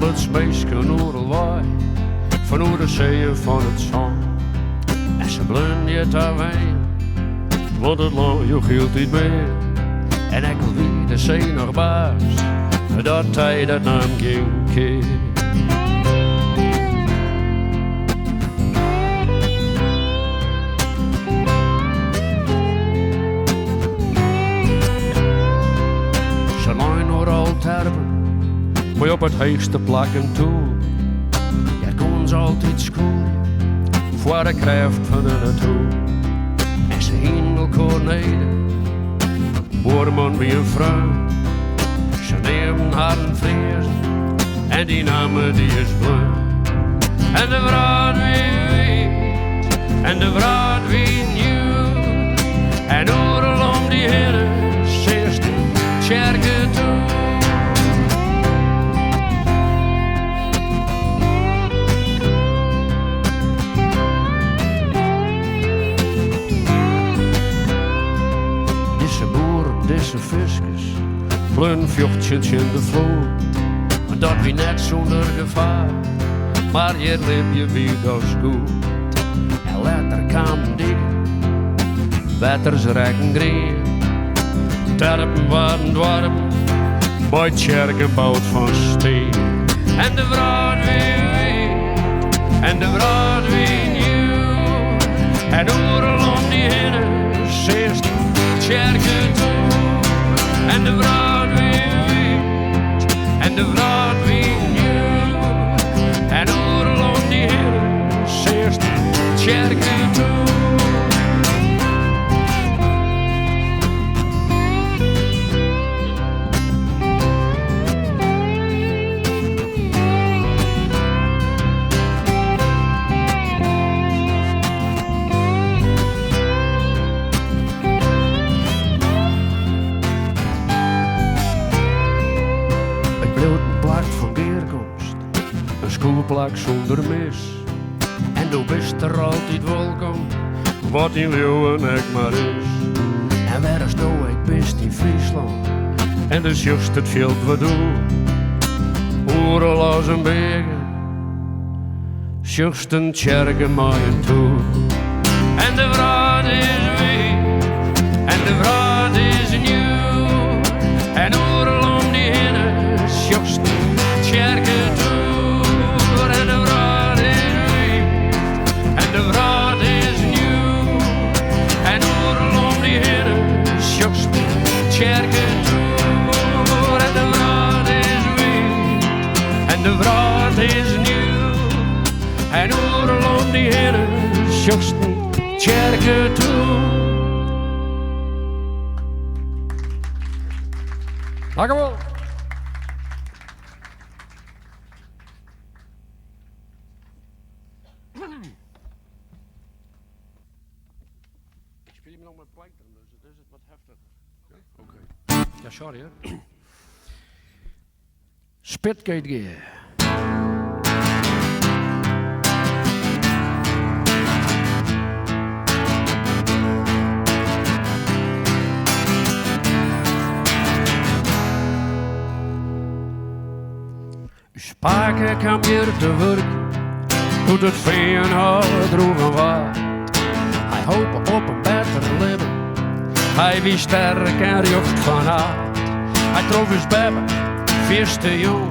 plots meisken oerelwaai, van oer de zeeën van het zand. En ze blunjet daar wijn, want het land joch hield niet meer. En ik wil wie de zee nog baas, dat hij dat nam geen keer. Ze lijn door al terpen, maar op het hoogste plakken toe. Ja, kon ze altijd schoenen, voor de kracht van de natuur. En ze hingen elkaar neder, boerman bij een vrouw. Ze nemen haar een vlees en die namen die is blauw. En de vrouw weet, en de vrouw weet nieuw. En overal om die heren zegt de kerken toe. Deze visjes, blunvjochtjes in de vloer. Maar dat wie net zonder gevaar, maar je leef je weer als goed. En later kan dingen, wetters rekken green. Terpen waren warm, bij kerken bouwt van steen. En de vrouw weet, en de vrouw weet nieuw. En overal om die heen, zegt de kerken toe. En de vrouw weet, en de vrouw weet nieuw. En overal om die heren, zegt de kerken toe. Schoolplak zonder mis. En toen bist er altijd welkom, wat in Leeuwen ik maar is. En waar is nou ik best in Friesland, en dus juist het veld wat doe. Oerel als een begen, juist een tjerken maaien toe. En de vrouw is wit, en de vrouw is nieuw. En oerel om die hinnen, juist een tjerken toe. En de vrouw is wit, en de vrouw is nieuw. En overal om die heren, juist kerken toe. En de vrouw is wit, en de vrouw is nieuw. En overal om die heren, juist kerken toe. Dank u wel. Ja, sorry hè. Spitgate gear. Spaken kwam hier te werk, doet het veen al droegen waar. Hij hoopt op een beter leven. Hij wie sterk en jocht van aard. Hij trof his bebbe, vies te jong,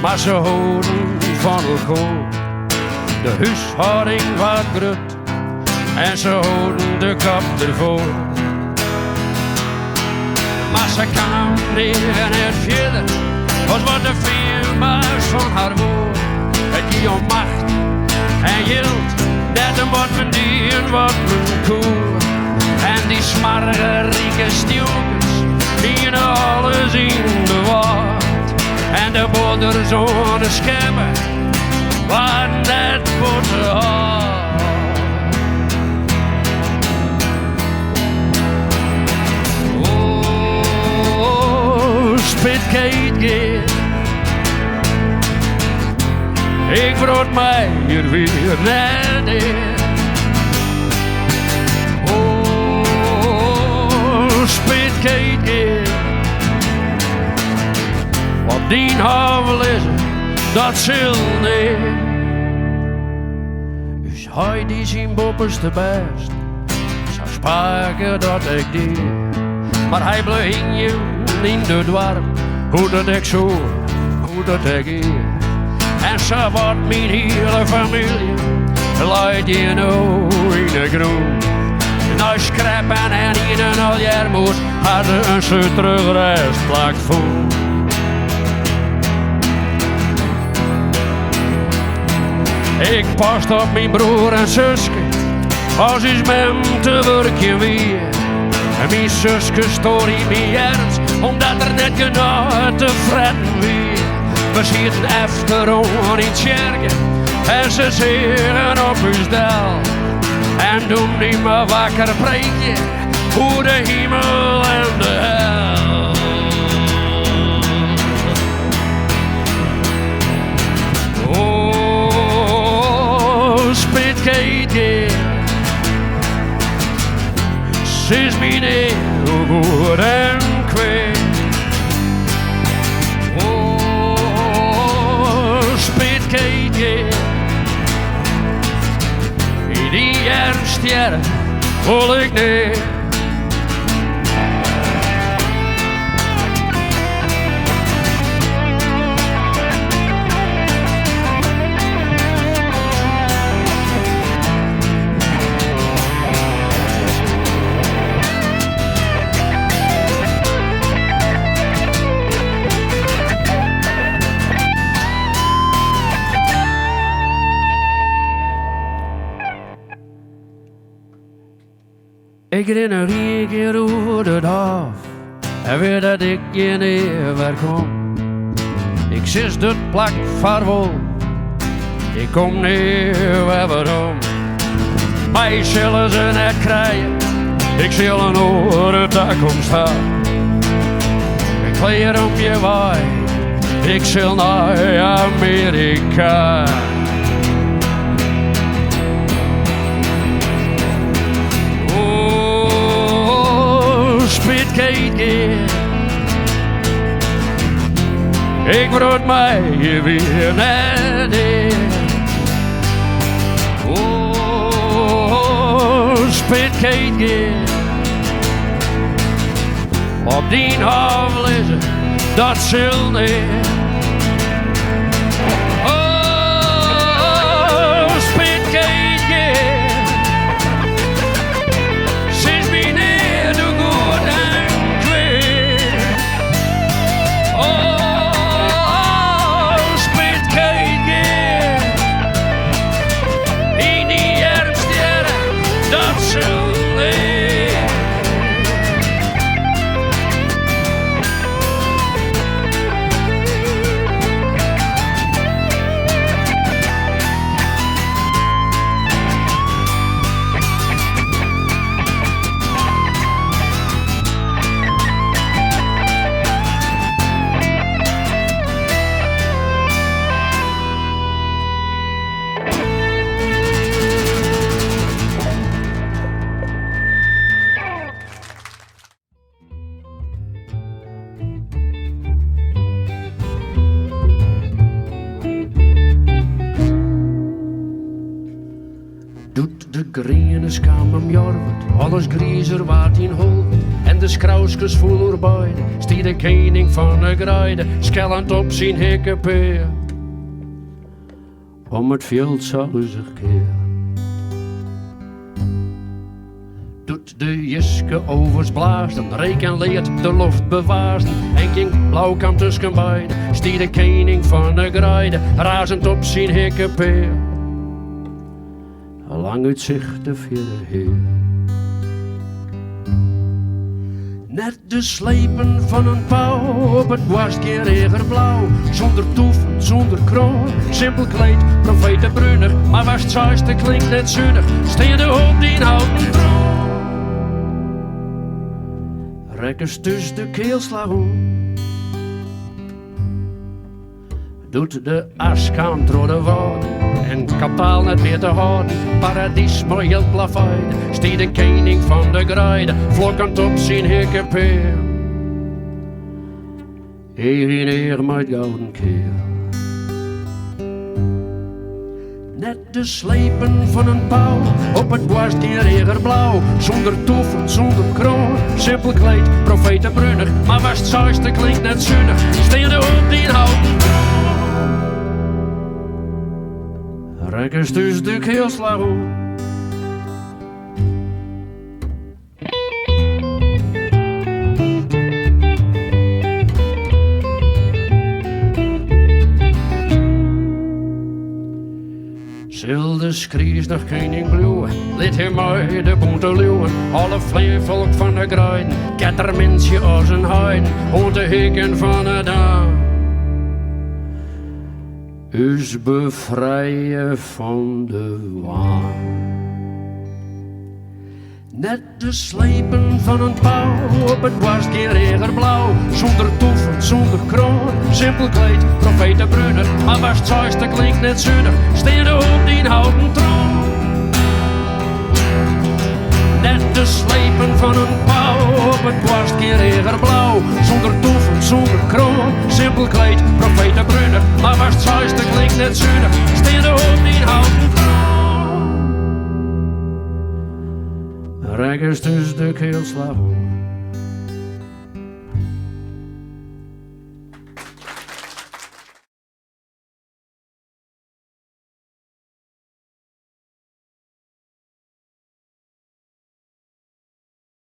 maar ze houden van elkaar. De huishouding was grut en ze houden de kop ervoor. Maar ze kan niet verder, was wat de firma's van haar woord. Het die om macht en geld, dat een wat men die en wat men koer. En die smarge rieke stjongens, die alles in de waard. En de bodders aan de schemmen, waren net botte hard. Oh, Spitgate gear. Ik vroeg mij hier weer naar neer. Spitgate gear. Op die havel is het dat zil niet. Dus hij die zijn bopperste best, zou spraken dat ik die. Maar hij bleef in de dwarp, hoe dat ik zo, hoe dat ik hier. En zo wordt mijn hele familie, leidt je nou in de groen. Nou schrappen en in een aljermoes hadden ze terug restplak voel. Ik past op mijn broer en zusje, als is met hem te werken weer. En mijn zusje stoort in mijn herfst, omdat er net genoeg te fretten weer. We zitten efterom in het kerken en ze zingen op hun dal. En doen niet meer wakker preken, hoe de hemel en de hel. Oh, spitkeetje, ze is mijn heel goed en kwijt. Oh, spitkeetje, die ernstjaren voel ik niet. Ik ren er een keer over het hof en weet dat ik je neer kom. Ik zis dat plak vaarwel, ik kom neer waarom. Mij zullen ze net krijgen, ik zal een oren toekomst hebben. Ik leer om je waai, ik zal naar Amerika. Spitkeetje, ik word mij weer net in. Oh, spitkeetje, op die aflezen, dat zul niet. Oh, spitkeetje, sinds mijn neer de goed en kwijt. Oh, spitkeetje, in die ernstjaren, dat zul niet. Doet de grienes kam om jorvet, alles griezer waard in hol. En de skrouskes voel erbij, stie de koning van de grijde, skellend op zijn hekkepeer. Om het veld zal u zich keer. Doet de jiske overs blazen, reken leert de lucht bewazen. En ging blauw kam tussen beiden, stie de koning van de grijde, razend op zijn hekkepeer. Lang uitzicht de vierde heer. Net de slepen van een pauw op het waskeer blauw. Zonder toeven, zonder kroon, simpel kleed, profetenbrunig. Maar was het zuiste klinkt net zinnig, steerde op die houten troon. Rekkers tussen de keelslag om. Doet de askant door de water en kapitaal net weer te houden. Paradies maar heel plaveid, stie de koning van de grijde, vlokkend op zijn hekkepeer. Eer in eer met gouden keer. Net de slepen van een pauw, op het borst geen regerblauw. Zonder toeven, zonder kroon, simpel kleed, profetenbrunnig. Maar was het zuiste klinkt net zinnig, steende op die houten troon. Rekkers dus de keelslag op. Zilde skries nog koning Blue, liet hem uit de bonte leeuwen. Alle vleevolk van de gruiden, kettermensje als een huiden, ont de hikken van het dam. Us bevrijen van de waan. Net de slepen van een pauw, op het was geen regerblauw. Zonder toeven, zonder kroon, simpel kleed, profetenbrunner. Maar was het zuiste klinkt net zinnig, steende op die houten troon. Net de slepen van een pauw, op het was geen regerblauw. Zonder toeven, zonder kroon, simpel kleed, profetenbrunner. Maar was het zuiste klinkt net zinnig, steende op die houten troon. Rekkers dus de keelslag op.